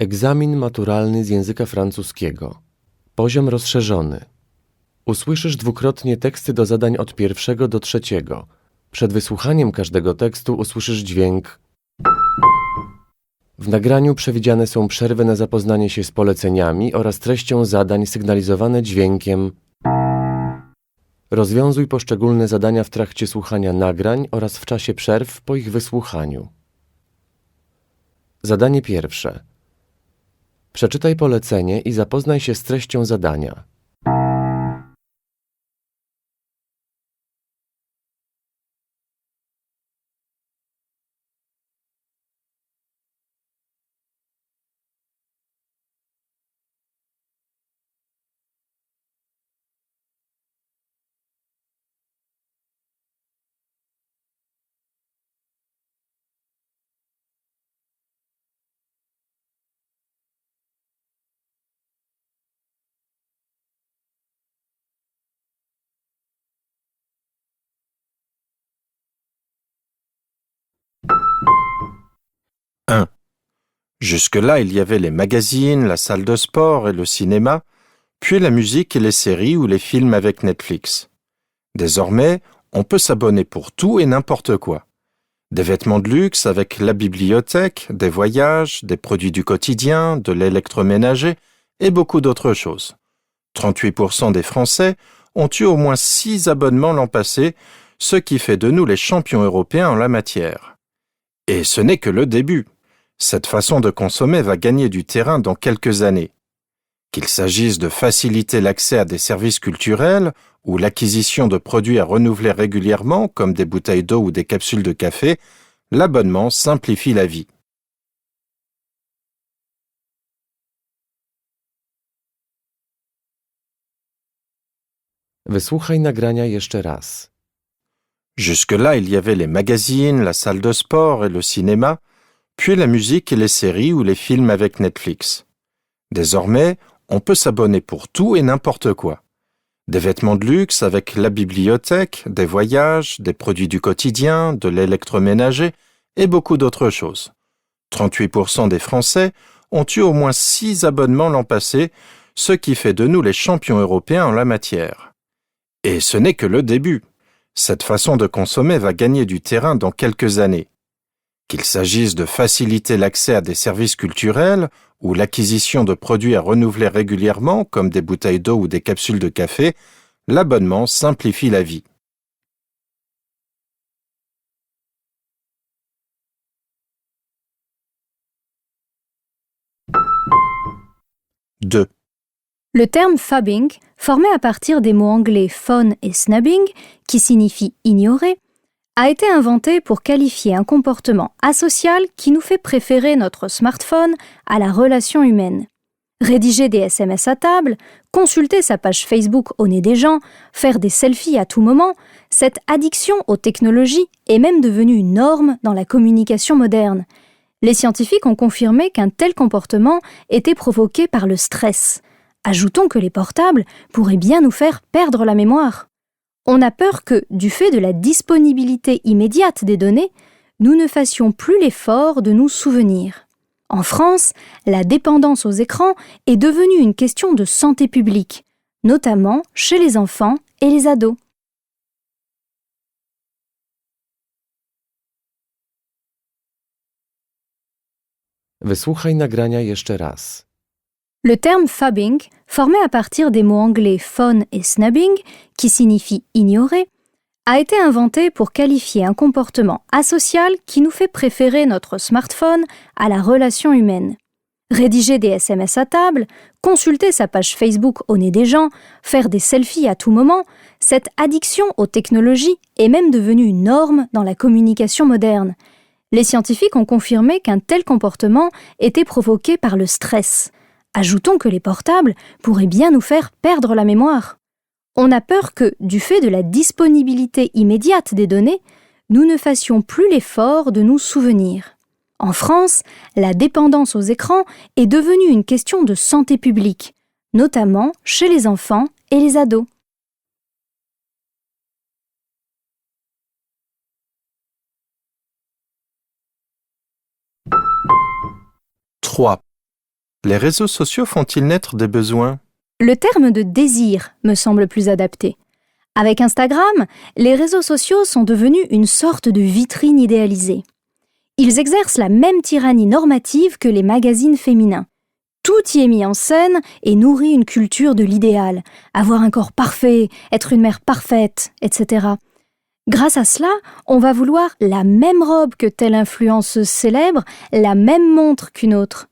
Egzamin maturalny z języka francuskiego. Poziom rozszerzony. Usłyszysz dwukrotnie teksty do zadań od 1 do 3. Przed wysłuchaniem każdego tekstu usłyszysz dźwięk. W nagraniu przewidziane są przerwy na zapoznanie się z poleceniami oraz treścią zadań sygnalizowane dźwiękiem. Rozwiązuj poszczególne zadania w trakcie słuchania nagrań oraz w czasie przerw po ich wysłuchaniu. Zadanie pierwsze. Przeczytaj polecenie i zapoznaj się z treścią zadania. Jusque-là, il y avait les magazines, la salle de sport et le cinéma, puis la musique et les séries ou les films avec Netflix. Désormais, on peut s'abonner pour tout et n'importe quoi. Des vêtements de luxe avec la bibliothèque, des voyages, des produits du quotidien, de l'électroménager et beaucoup d'autres choses. 38% des Français ont eu au moins 6 abonnements l'an passé, ce qui fait de nous les champions européens en la matière. Et ce n'est que le début. Cette façon de consommer va gagner du terrain dans quelques années. Qu'il s'agisse de faciliter l'accès à des services culturels ou l'acquisition de produits à renouveler régulièrement, comme des bouteilles d'eau ou des capsules de café, l'abonnement simplifie la vie. Wysłuchaj nagrania jeszcze raz. Jusque-là, il y avait les magazines, la salle de sport et le cinéma, puis la musique et les séries ou les films avec Netflix. Désormais, on peut s'abonner pour tout et n'importe quoi. Des vêtements de luxe avec la bibliothèque, des voyages, des produits du quotidien, de l'électroménager et beaucoup d'autres choses. 38% des Français ont eu au moins 6 abonnements l'an passé, ce qui fait de nous les champions européens en la matière. Et ce n'est que le début. Cette façon de consommer va gagner du terrain dans quelques années. Qu'il s'agisse de faciliter l'accès à des services culturels ou l'acquisition de produits à renouveler régulièrement, comme des bouteilles d'eau ou des capsules de café, l'abonnement simplifie la vie. Deux. Le terme phabbing, formé à partir des mots anglais phone et snubbing, qui signifie ignorer, a été inventé pour qualifier un comportement asocial qui nous fait préférer notre smartphone à la relation humaine. Rédiger des SMS à table, consulter sa page Facebook au nez des gens, faire des selfies à tout moment, cette addiction aux technologies est même devenue une norme dans la communication moderne. Les scientifiques ont confirmé qu'un tel comportement était provoqué par le stress. Ajoutons que les portables pourraient bien nous faire perdre la mémoire. On a peur que, du fait de la disponibilité immédiate des données, nous ne fassions plus l'effort de nous souvenir. En France, la dépendance aux écrans est devenue une question de santé publique, notamment chez les enfants et les ados. Wysłuchaj nagrania jeszcze raz. Le terme phabbing, formé à partir des mots anglais phone et snubbing, qui signifie ignorer, a été inventé pour qualifier un comportement asocial qui nous fait préférer notre smartphone à la relation humaine. Rédiger des SMS à table, consulter sa page Facebook au nez des gens, faire des selfies à tout moment, cette addiction aux technologies est même devenue une norme dans la communication moderne. Les scientifiques ont confirmé qu'un tel comportement était provoqué par le stress. Ajoutons que les portables pourraient bien nous faire perdre la mémoire. On a peur que, du fait de la disponibilité immédiate des données, nous ne fassions plus l'effort de nous souvenir. En France, la dépendance aux écrans est devenue une question de santé publique, notamment chez les enfants et les ados. Trois. Les réseaux sociaux font-ils naître des besoins? Le terme de désir me semble plus adapté. Avec Instagram, les réseaux sociaux sont devenus une sorte de vitrine idéalisée. Ils exercent la même tyrannie normative que les magazines féminins. Tout y est mis en scène et nourrit une culture de l'idéal, avoir un corps parfait, être une mère parfaite, etc. Grâce à cela, on va vouloir la même robe que telle influenceuse célèbre, la même montre qu'une autre.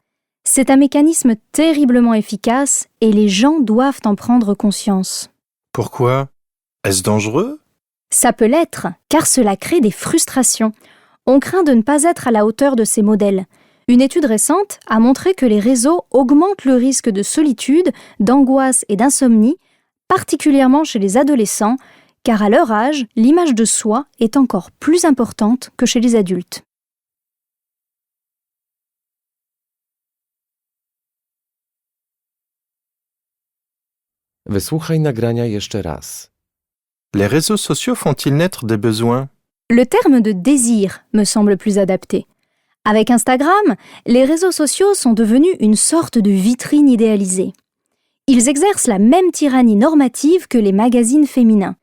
C'est un mécanisme terriblement efficace et les gens doivent en prendre conscience. Pourquoi? Est-ce dangereux? Ça peut l'être, car cela crée des frustrations. On craint de ne pas être à la hauteur de ces modèles. Une étude récente a montré que les réseaux augmentent le risque de solitude, d'angoisse et d'insomnie, particulièrement chez les adolescents, car à leur âge, l'image de soi est encore plus importante que chez les adultes. Wysłuchaj nagrania jeszcze raz. Les réseaux sociaux font-ils naître des besoins? Le terme de désir me semble plus adapté. Avec Instagram, les réseaux sociaux sont devenus une sorte de vitrine idéalisée. Ils exercent la même tyrannie normative que les magazines féminins.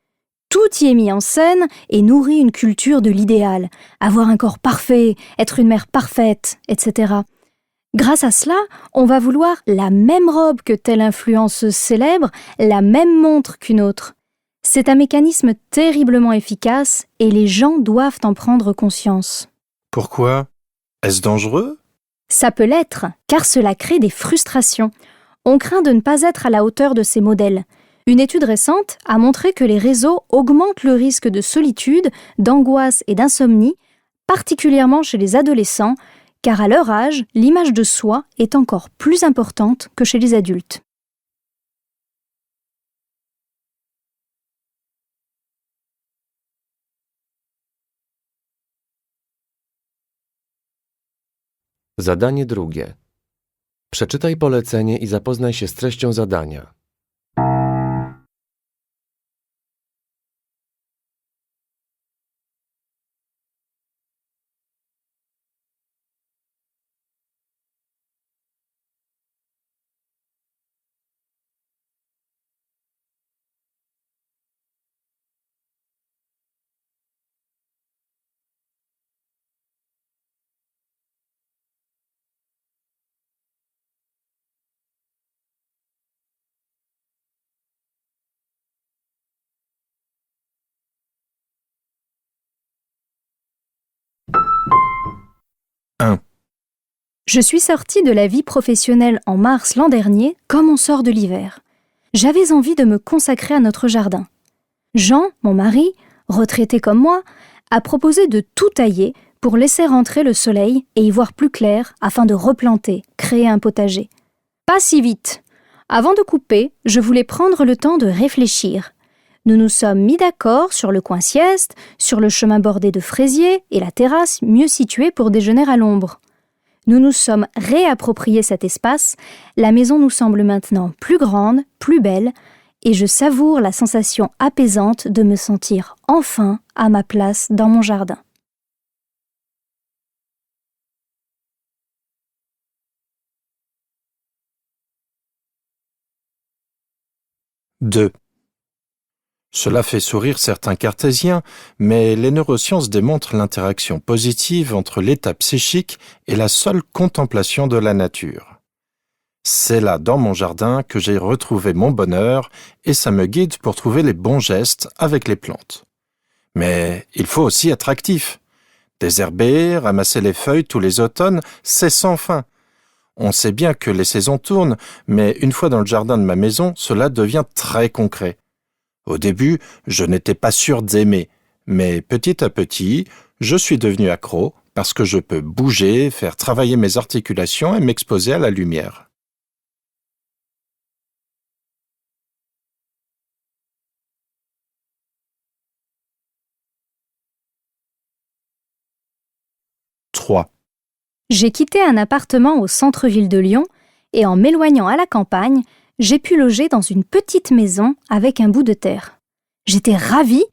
Tout y est mis en scène et nourrit une culture de l'idéal, avoir un corps parfait, être une mère parfaite, etc. Grâce à cela, on va vouloir la même robe que telle influenceuse célèbre, la même montre qu'une autre. C'est un mécanisme terriblement efficace et les gens doivent en prendre conscience. Pourquoi? Est-ce dangereux? Ça peut l'être, car cela crée des frustrations. On craint de ne pas être à la hauteur de ces modèles. Une étude récente a montré que les réseaux augmentent le risque de solitude, d'angoisse et d'insomnie, particulièrement chez les adolescents, car à leur âge, l'image de soi est encore plus importante que chez les adultes. Zadanie drugie. Przeczytaj polecenie i zapoznaj się z treścią zadania. Je suis sortie de la vie professionnelle en mars l'an dernier, comme on sort de l'hiver. J'avais envie de me consacrer à notre jardin. Jean, mon mari, retraité comme moi, a proposé de tout tailler pour laisser rentrer le soleil et y voir plus clair afin de replanter, créer un potager. Pas si vite. Avant de couper, je voulais prendre le temps de réfléchir. Nous nous sommes mis d'accord sur le coin sieste, sur le chemin bordé de fraisiers et la terrasse mieux située pour déjeuner à l'ombre. Nous nous sommes réappropriés cet espace, la maison nous semble maintenant plus grande, plus belle, et je savoure la sensation apaisante de me sentir enfin à ma place dans mon jardin. Deux. Cela fait sourire certains cartésiens, mais les neurosciences démontrent l'interaction positive entre l'état psychique et la seule contemplation de la nature. C'est là, dans mon jardin, que j'ai retrouvé mon bonheur et ça me guide pour trouver les bons gestes avec les plantes. Mais il faut aussi être actif. Désherber, ramasser les feuilles tous les automnes, c'est sans fin. On sait bien que les saisons tournent, mais une fois dans le jardin de ma maison, cela devient très concret. Au début, je n'étais pas sûr d'aimer, mais petit à petit, je suis devenu accro parce que je peux bouger, faire travailler mes articulations et m'exposer à la lumière. Trois. J'ai quitté un appartement au centre-ville de Lyon et en m'éloignant à la campagne, j'ai pu loger dans une petite maison avec un bout de terre. J'étais ravie,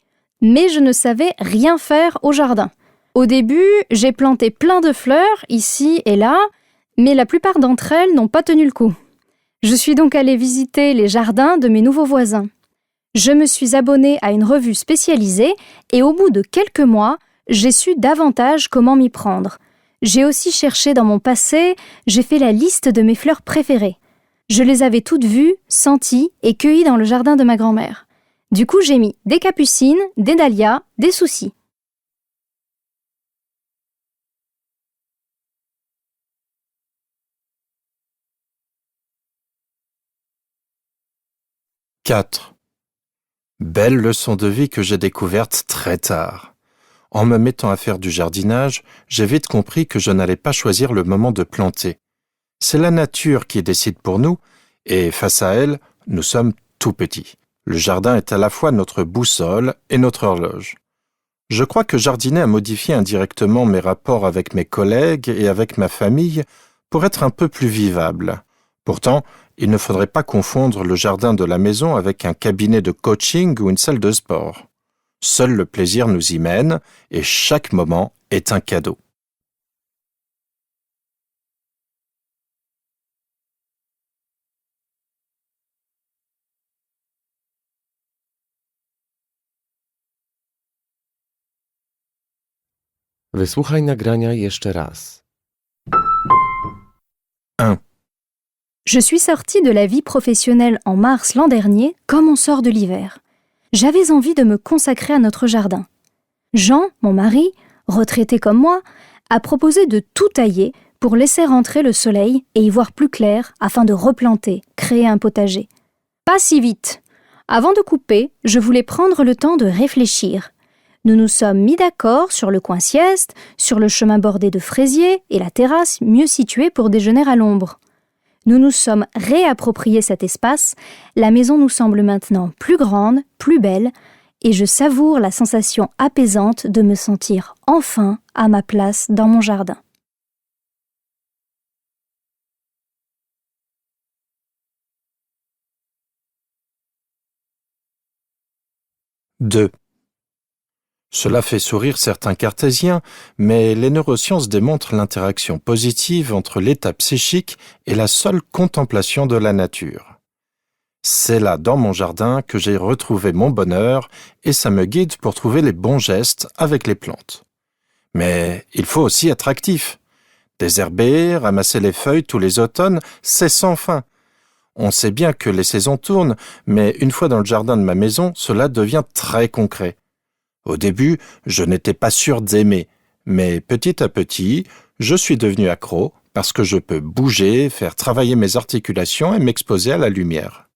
mais je ne savais rien faire au jardin. Au début, j'ai planté plein de fleurs, ici et là, mais la plupart d'entre elles n'ont pas tenu le coup. Je suis donc allée visiter les jardins de mes nouveaux voisins. Je me suis abonnée à une revue spécialisée et au bout de quelques mois, j'ai su davantage comment m'y prendre. J'ai aussi cherché dans mon passé, j'ai fait la liste de mes fleurs préférées. Je les avais toutes vues, senties et cueillies dans le jardin de ma grand-mère. Du coup, j'ai mis des capucines, des dahlias, des soucis. « 4. Belle leçon de vie que j'ai découverte très tard. En me mettant à faire du jardinage, j'ai vite compris que je n'allais pas choisir le moment de planter. C'est la nature qui décide pour nous, et face à elle, nous sommes tout petits. Le jardin est à la fois notre boussole et notre horloge. Je crois que jardiner a modifié indirectement mes rapports avec mes collègues et avec ma famille pour être un peu plus vivable. Pourtant, il ne faudrait pas confondre le jardin de la maison avec un cabinet de coaching ou une salle de sport. Seul le plaisir nous y mène et chaque moment est un cadeau. Wysłuchaj nagrania jeszcze raz. 1. Je suis sortie de la vie professionnelle en mars l'an dernier, comme on sort de l'hiver. J'avais envie de me consacrer à notre jardin. Jean, mon mari, retraité comme moi, a proposé de tout tailler pour laisser rentrer le soleil et y voir plus clair afin de replanter, créer un potager. Pas si vite. Avant de couper, je voulais prendre le temps de réfléchir. Nous nous sommes mis d'accord sur le coin sieste, sur le chemin bordé de fraisiers et la terrasse mieux située pour déjeuner à l'ombre. Nous nous sommes réappropriés cet espace, la maison nous semble maintenant plus grande, plus belle, et je savoure la sensation apaisante de me sentir enfin à ma place dans mon jardin. « 2. Cela fait sourire certains cartésiens, mais les neurosciences démontrent l'interaction positive entre l'état psychique et la seule contemplation de la nature. C'est là, dans mon jardin, que j'ai retrouvé mon bonheur et ça me guide pour trouver les bons gestes avec les plantes. Mais il faut aussi être actif. Désherber, ramasser les feuilles tous les automnes, c'est sans fin. On sait bien que les saisons tournent, mais une fois dans le jardin de ma maison, cela devient très concret. Au début, je n'étais pas sûr d'aimer, mais petit à petit, je suis devenu accro parce que je peux bouger, faire travailler mes articulations et m'exposer à la lumière.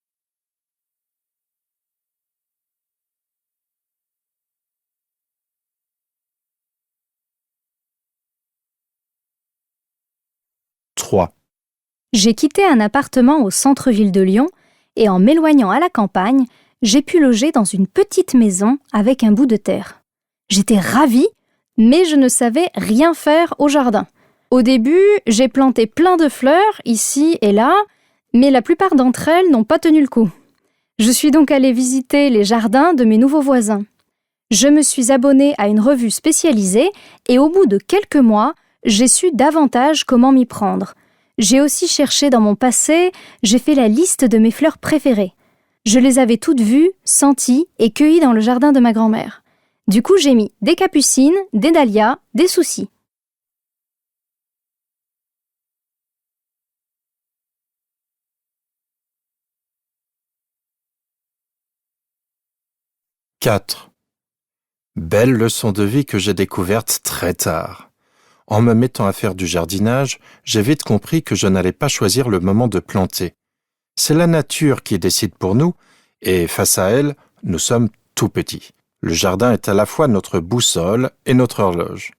« 3. J'ai quitté un appartement au centre-ville de Lyon et en m'éloignant à la campagne, j'ai pu loger dans une petite maison avec un bout de terre. J'étais ravie, mais je ne savais rien faire au jardin. Au début, j'ai planté plein de fleurs ici et là, mais la plupart d'entre elles n'ont pas tenu le coup. Je suis donc allée visiter les jardins de mes nouveaux voisins. Je me suis abonnée à une revue spécialisée et au bout de quelques mois, j'ai su davantage comment m'y prendre. J'ai aussi cherché dans mon passé, j'ai fait la liste de mes fleurs préférées. Je les avais toutes vues, senties et cueillies dans le jardin de ma grand-mère. Du coup, j'ai mis des capucines, des dahlias, des soucis. « 4. Belle leçon de vie que j'ai découverte très tard. En me mettant à faire du jardinage, j'ai vite compris que je n'allais pas choisir le moment de planter. C'est la nature qui décide pour nous, et face à elle, nous sommes tout petits. Le jardin est à la fois notre boussole et notre horloge.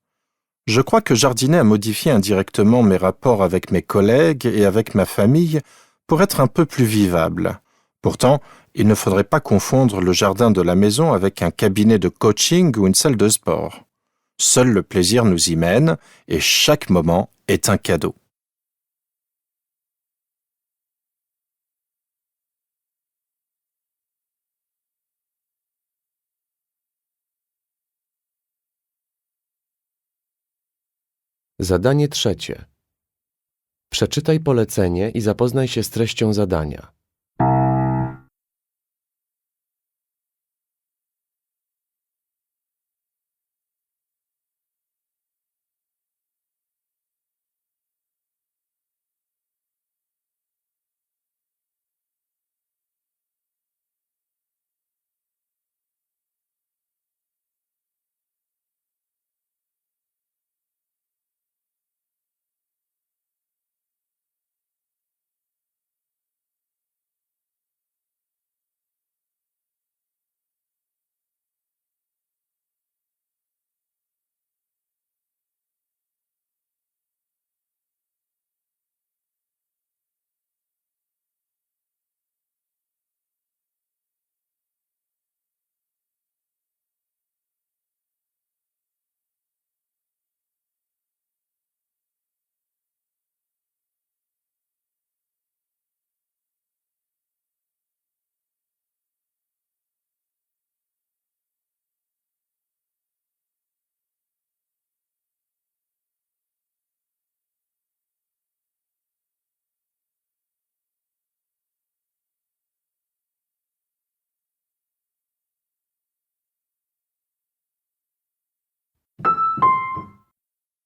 Je crois que jardiner a modifié indirectement mes rapports avec mes collègues et avec ma famille pour être un peu plus vivable. Pourtant, il ne faudrait pas confondre le jardin de la maison avec un cabinet de coaching ou une salle de sport. Seul le plaisir nous y mène et chaque moment est un cadeau. Zadanie trzecie. Przeczytaj polecenie i zapoznaj się z treścią zadania.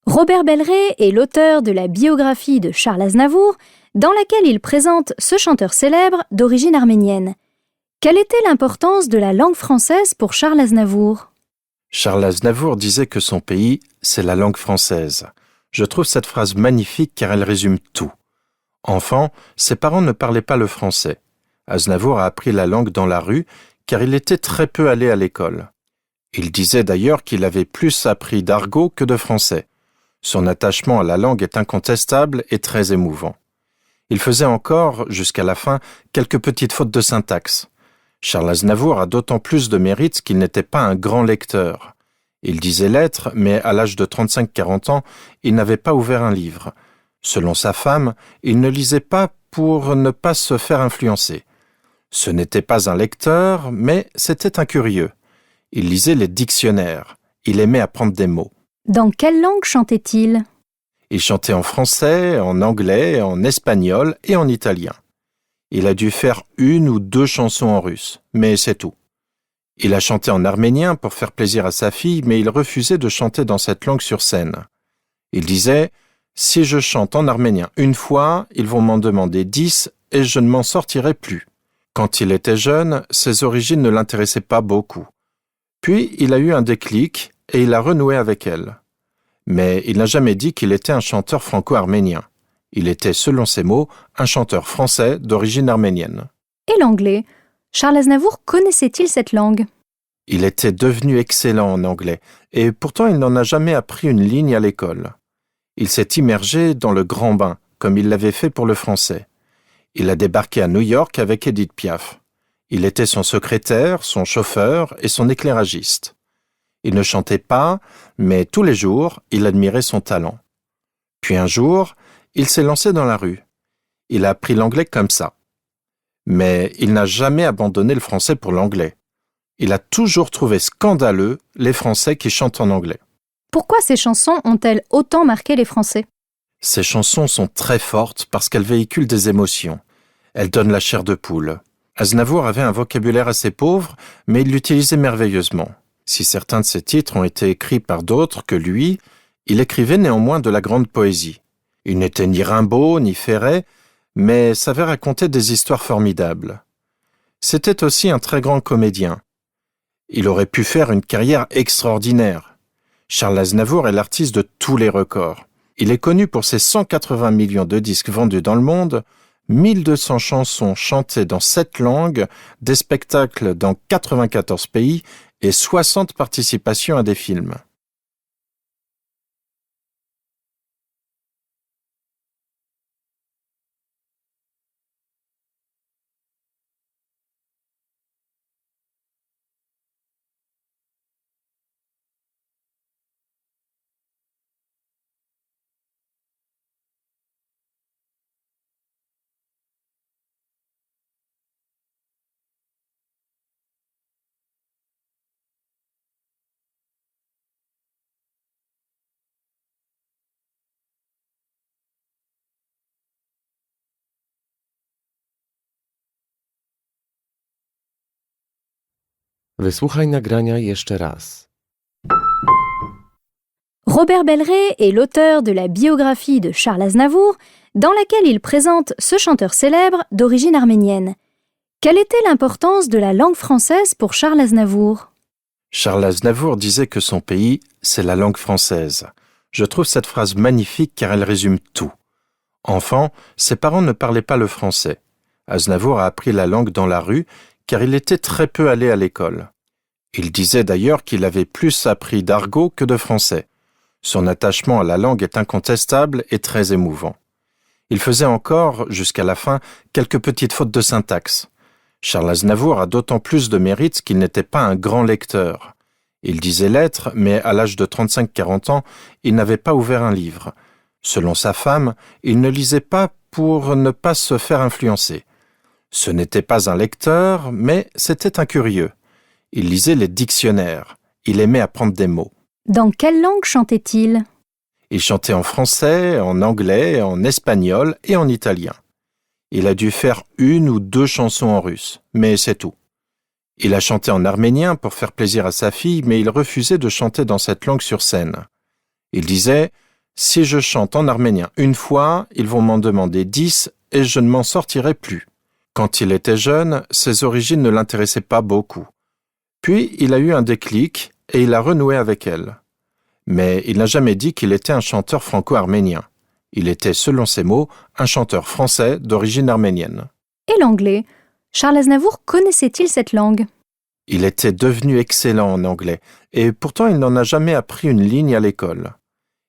Robert Belleret est l'auteur de la biographie de Charles Aznavour, dans laquelle il présente ce chanteur célèbre d'origine arménienne. Quelle était l'importance de la langue française pour Charles Aznavour ? Charles Aznavour disait que son pays, c'est la langue française. Je trouve cette phrase magnifique car elle résume tout. Enfant, ses parents ne parlaient pas le français. Aznavour a appris la langue dans la rue car il était très peu allé à l'école. Il disait d'ailleurs qu'il avait plus appris d'argot que de français. Son attachement à la langue est incontestable et très émouvant. Il faisait encore, jusqu'à la fin, quelques petites fautes de syntaxe. Charles Aznavour a d'autant plus de mérite qu'il n'était pas un grand lecteur. Il disait lettres, mais à l'âge de 35-40 ans, il n'avait pas ouvert un livre. Selon sa femme, il ne lisait pas pour ne pas se faire influencer. Ce n'était pas un lecteur, mais c'était un curieux. Il lisait les dictionnaires. Il aimait apprendre des mots. Dans quelle langue chantait-il ? Il chantait en français, en anglais, en espagnol et en italien. Il a dû faire 1 ou 2 chansons en russe, mais c'est tout. Il a chanté en arménien pour faire plaisir à sa fille, mais il refusait de chanter dans cette langue sur scène. Il disait « Si je chante en arménien 1 fois, ils vont m'en demander 10 et je ne m'en sortirai plus ». Quand il était jeune, ses origines ne l'intéressaient pas beaucoup. Puis il a eu un déclic et il a renoué avec elle. Mais il n'a jamais dit qu'il était un chanteur franco-arménien. Il était, selon ses mots, un chanteur français d'origine arménienne. Et l'anglais ? Charles Aznavour connaissait-il cette langue ? Il était devenu excellent en anglais, et pourtant il n'en a jamais appris une ligne à l'école. Il s'est immergé dans le grand bain, comme il l'avait fait pour le français. Il a débarqué à New York avec Edith Piaf. Il était son secrétaire, son chauffeur et son éclairagiste. Il ne chantait pas, mais tous les jours, il admirait son talent. Puis un jour, il s'est lancé dans la rue. Il a appris l'anglais comme ça. Mais il n'a jamais abandonné le français pour l'anglais. Il a toujours trouvé scandaleux les Français qui chantent en anglais. Pourquoi ces chansons ont-elles autant marqué les Français ? Ces chansons sont très fortes parce qu'elles véhiculent des émotions. Elles donnent la chair de poule. Aznavour avait un vocabulaire assez pauvre, mais il l'utilisait merveilleusement. Si certains de ses titres ont été écrits par d'autres que lui, il écrivait néanmoins de la grande poésie. Il n'était ni Rimbaud ni Ferret, mais savait raconter des histoires formidables. C'était aussi un très grand comédien. Il aurait pu faire une carrière extraordinaire. Charles Aznavour est l'artiste de tous les records. Il est connu pour ses 180 millions de disques vendus dans le monde, 1200 chansons chantées dans 7 langues, des spectacles dans 94 pays et 60 participations à des films. Wysłuchaj nagrania jeszcze raz. Robert Belleret est l'auteur de la biographie de Charles Aznavour, dans laquelle il présente ce chanteur célèbre d'origine arménienne. Quelle était l'importance de la langue française pour Charles Aznavour? Charles Aznavour disait que son pays, c'est la langue française. Je trouve cette phrase magnifique car elle résume tout. Enfant, ses parents ne parlaient pas le français. Aznavour a appris la langue dans la rue car il était très peu allé à l'école. Il disait d'ailleurs qu'il avait plus appris d'argot que de français. Son attachement à la langue est incontestable et très émouvant. Il faisait encore, jusqu'à la fin, quelques petites fautes de syntaxe. Charles Aznavour a d'autant plus de mérite qu'il n'était pas un grand lecteur. Il disait lettres, mais à l'âge de 35-40 ans, il n'avait pas ouvert un livre. Selon sa femme, il ne lisait pas pour ne pas se faire influencer. Ce n'était pas un lecteur, mais c'était un curieux. Il lisait les dictionnaires. Il aimait apprendre des mots. Dans quelle langue chantait-il? Il chantait en français, en anglais, en espagnol et en italien. Il a dû faire 1 ou 2 chansons en russe, mais c'est tout. Il a chanté en arménien pour faire plaisir à sa fille, mais il refusait de chanter dans cette langue sur scène. Il disait « Si je chante en arménien 1 fois, ils vont m'en demander 10 et je ne m'en sortirai plus ». Quand il était jeune, ses origines ne l'intéressaient pas beaucoup. Puis il a eu un déclic et il a renoué avec elle. Mais il n'a jamais dit qu'il était un chanteur franco-arménien. Il était, selon ses mots, un chanteur français d'origine arménienne. Et l'anglais? Charles Aznavour connaissait-il cette langue? Il était devenu excellent en anglais, et pourtant il n'en a jamais appris une ligne à l'école.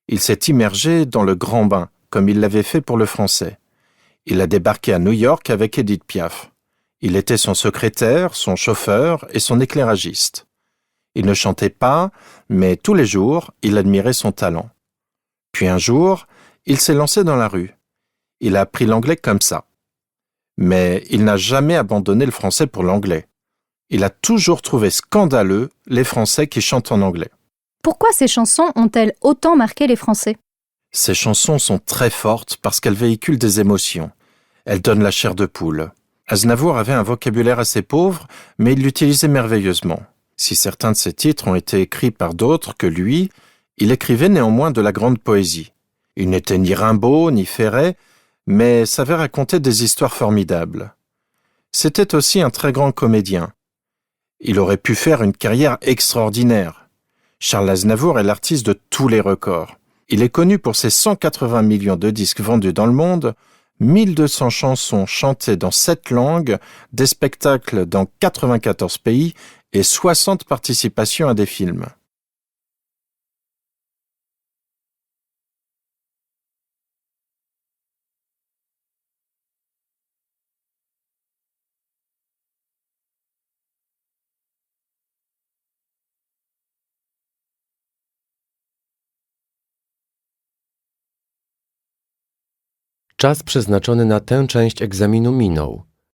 Il s'est immergé dans le grand bain, comme il l'avait fait pour le français. Il a débarqué à New York avec Edith Piaf. Il était son secrétaire, son chauffeur et son éclairagiste. Il ne chantait pas, mais tous les jours, il admirait son talent. Puis un jour, il s'est lancé dans la rue. Il a appris l'anglais comme ça. Mais il n'a jamais abandonné le français pour l'anglais. Il a toujours trouvé scandaleux les Français qui chantent en anglais. Pourquoi ces chansons ont-elles autant marqué les Français? Ces chansons sont très fortes parce qu'elles véhiculent des émotions. Elles donnent la chair de poule. Aznavour avait un vocabulaire assez pauvre, mais il l'utilisait merveilleusement. Si certains de ses titres ont été écrits par d'autres que lui, il écrivait néanmoins de la grande poésie. Il n'était ni Rimbaud ni Ferret, mais savait raconter des histoires formidables. C'était aussi un très grand comédien. Il aurait pu faire une carrière extraordinaire. Charles Aznavour est l'artiste de tous les records. Il est connu pour ses 180 millions de disques vendus dans le monde, 1200 chansons chantées dans 7 langues, des spectacles dans 94 pays et 60 participations à des films. Czas przeznaczony na tę część egzaminu minął.